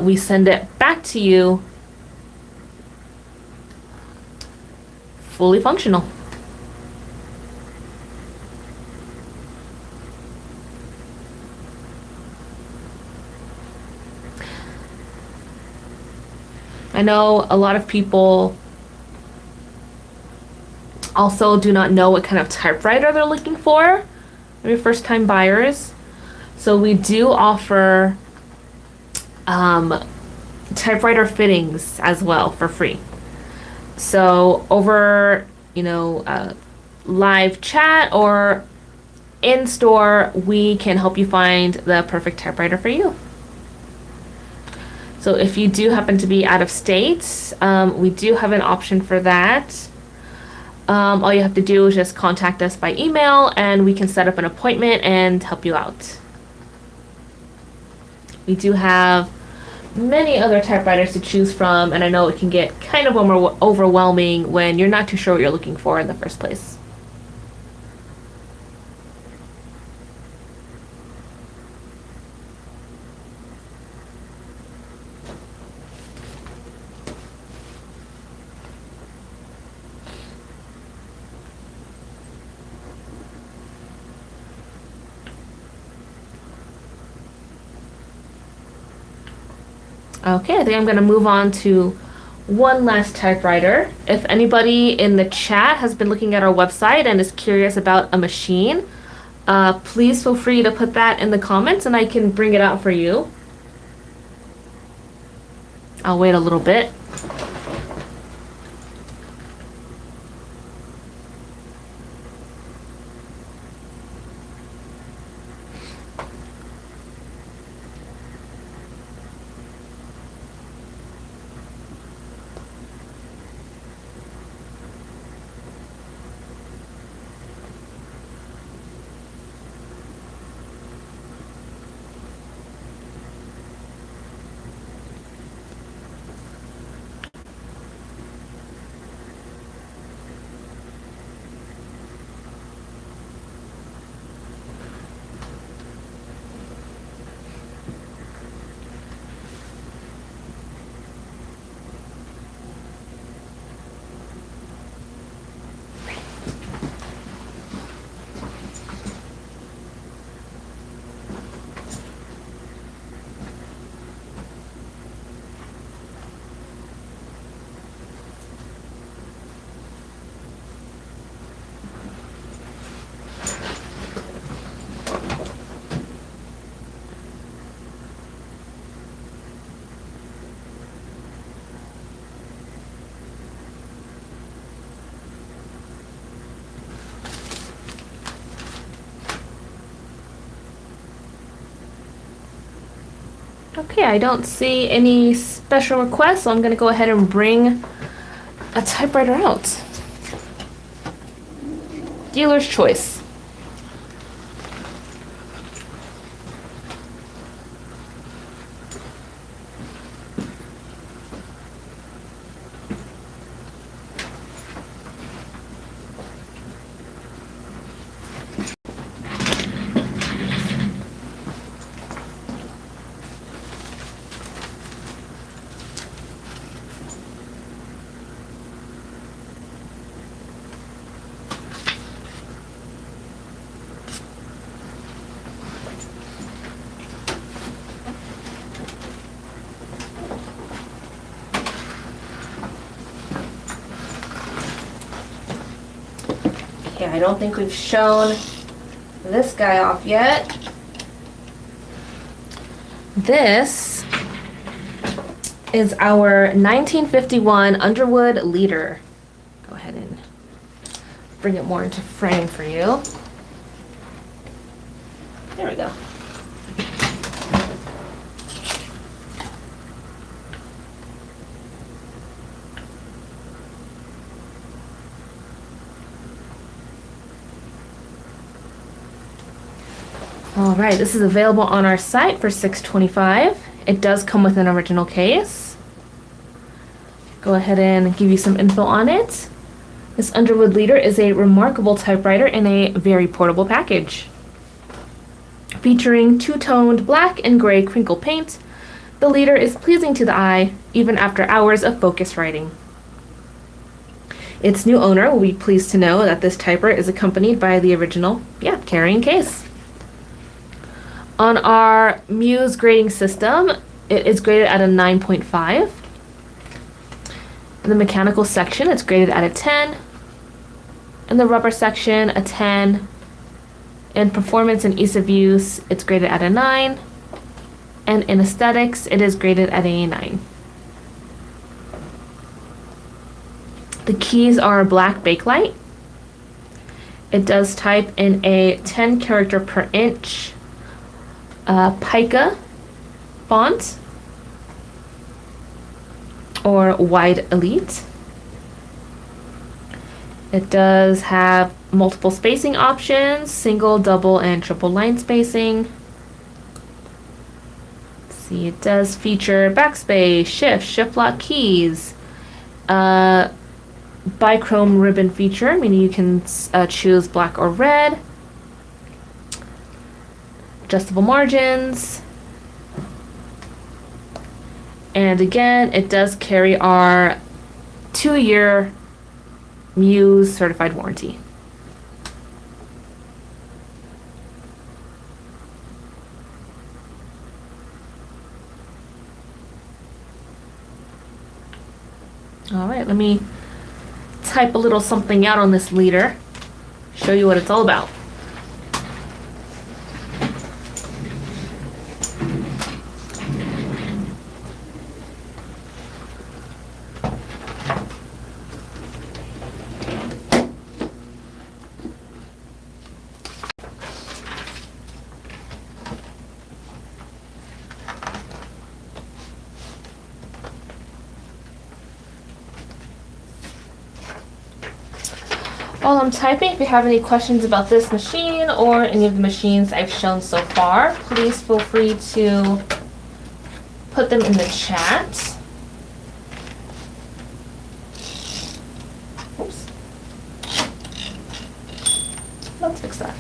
we send it back to you fully functional. I know a lot of people also do not know what kind of typewriter they're looking for. Maybe first-time buyers. So we do offer typewriter fittings as well for free. So over, live chat or in store, we can help you find the perfect typewriter for you. So if you do happen to be out of state, we do have an option for that. All you have to do is just contact us by email and we can set up an appointment and help you out. We do have many other typewriters to choose from, and I know it can get kind of overwhelming when you're not too sure what you're looking for in the first place. Okay, I think I'm going to move on to one last typewriter. If anybody in the chat has been looking at our website and is curious about a machine, please feel free to put that in the comments and I can bring it out for you. I'll wait a little bit. Okay, I don't see any special requests, so I'm going to go ahead and bring a typewriter out. Dealer's choice. Okay, I don't think we've shown this guy off yet. This is our 1951 Underwood Leader. Go ahead and bring it more into frame for you. There we go. All right, this is available on our site for $6.25. It does come with an original case. Go ahead and give you some info on it. This Underwood Leader is a remarkable typewriter in a very portable package. Featuring two-toned black and gray crinkle paint, the Leader is pleasing to the eye even after hours of focused writing. Its new owner will be pleased to know that this typewriter is accompanied by the original, carrying case. On our Muse grading system, it is graded at a 9.5. In the mechanical section, it's graded at a 10. In the rubber section, a 10. In performance and ease of use, it's graded at a 9. And in aesthetics, it is graded at a 9. The keys are black bakelite. It does type in a 10 character per inch pica font or wide elite. It does have multiple spacing options, single, double, and triple line spacing. Let's see, it does feature backspace, shift lock keys, bichrome ribbon feature, meaning you can choose black or red. Adjustable margins, and again it does carry our 2-year Muse certified warranty. right, let me type a little something out on this leader, show you what it's all about. While I'm typing, if you have any questions about this machine or any of the machines I've shown so far, please feel free to put them in the chat. Oops. Let's fix that.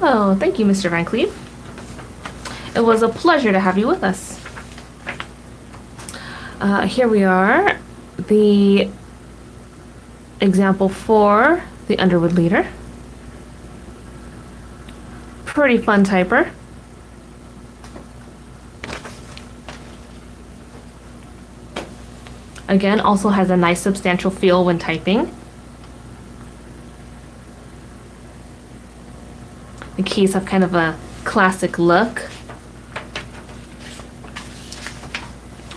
Oh, thank you, Mr. Van Cleve. It was a pleasure to have you with us. Here we are, the example for the Underwood Leader. Pretty fun typer. Again, also has a nice substantial feel when typing. The keys have kind of a classic look,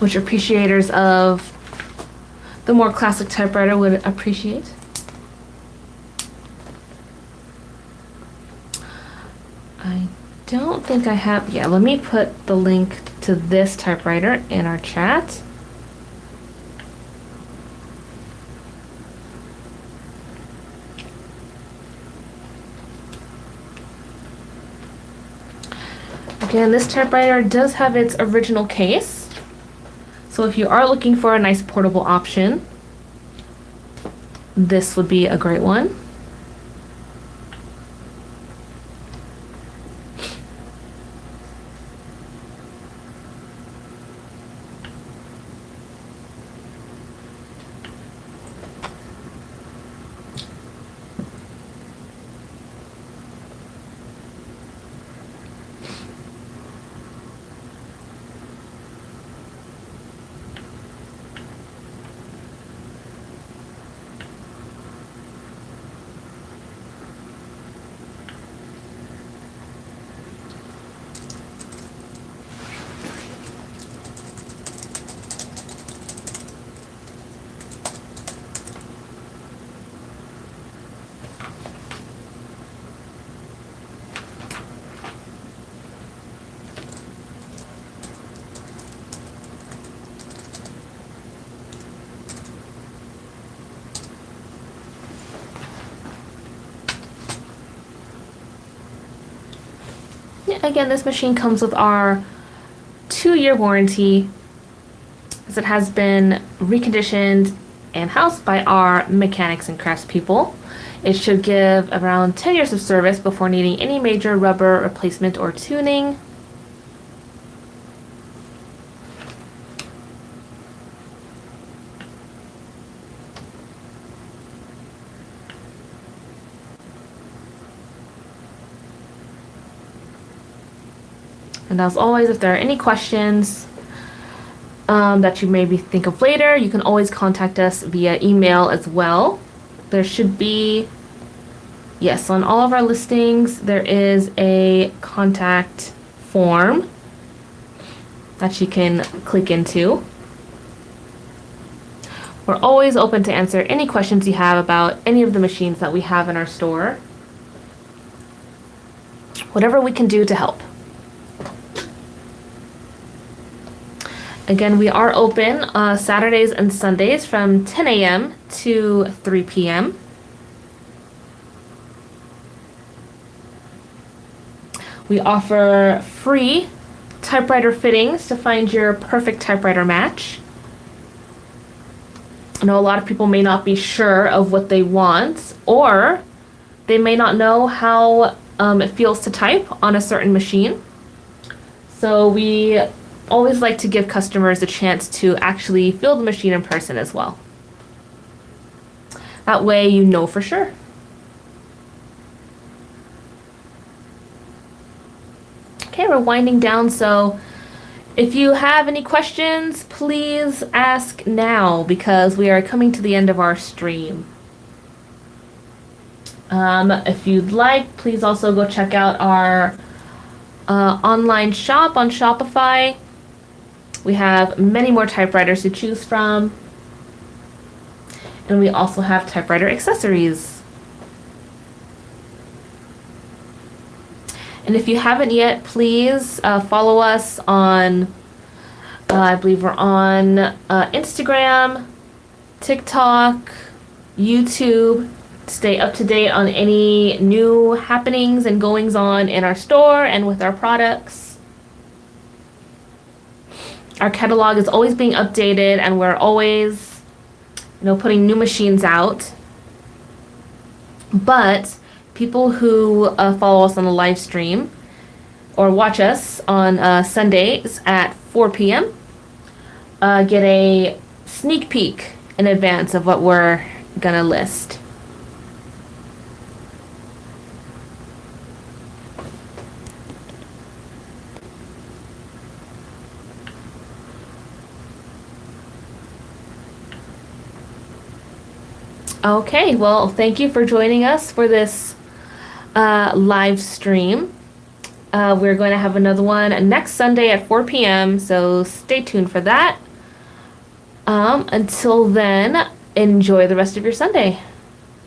which appreciators of the more classic typewriter would appreciate. I don't think I have, yeah, let me put the link to this typewriter in our chat. Again, this typewriter does have its original case. So if you are looking for a nice portable option, this would be a great one. Again, this machine comes with our 2-year warranty, as it has been reconditioned and housed by our mechanics and craftspeople. It should give around 10 years of service before needing any major rubber replacement or tuning. And as always, if there are any questions that you maybe think of later, you can always contact us via email as well. There should be, yes, on all of our listings, there is a contact form that you can click into. We're always open to answer any questions you have about any of the machines that we have in our store. Whatever we can do to help. Again, we are open Saturdays and Sundays from 10 a.m. to 3 p.m. We offer free typewriter fittings to find your perfect typewriter match. I know a lot of people may not be sure of what they want, or they may not know how it feels to type on a certain machine. So we always like to give customers a chance to actually feel the machine in person as well. That way you know for sure. Okay, we're winding down, so if you have any questions, please ask now because we are coming to the end of our stream. If you'd like, please also go check out our online shop on Shopify. We have many more typewriters to choose from. And we also have typewriter accessories. And if you haven't yet, please follow us on, I believe we're on Instagram, TikTok, YouTube. Stay up to date on any new happenings and goings on in our store and with our products. Our catalog is always being updated and we're always, putting new machines out. But people who follow us on the live stream or watch us on Sundays at 4 p.m. Get a sneak peek in advance of what we're gonna list. Okay, well, thank you for joining us for this live stream. We're going to have another one next Sunday at 4 p.m., so stay tuned for that. Until then, enjoy the rest of your Sunday.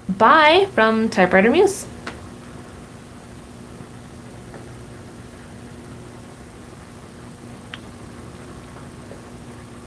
Bye from Typewriter Muse.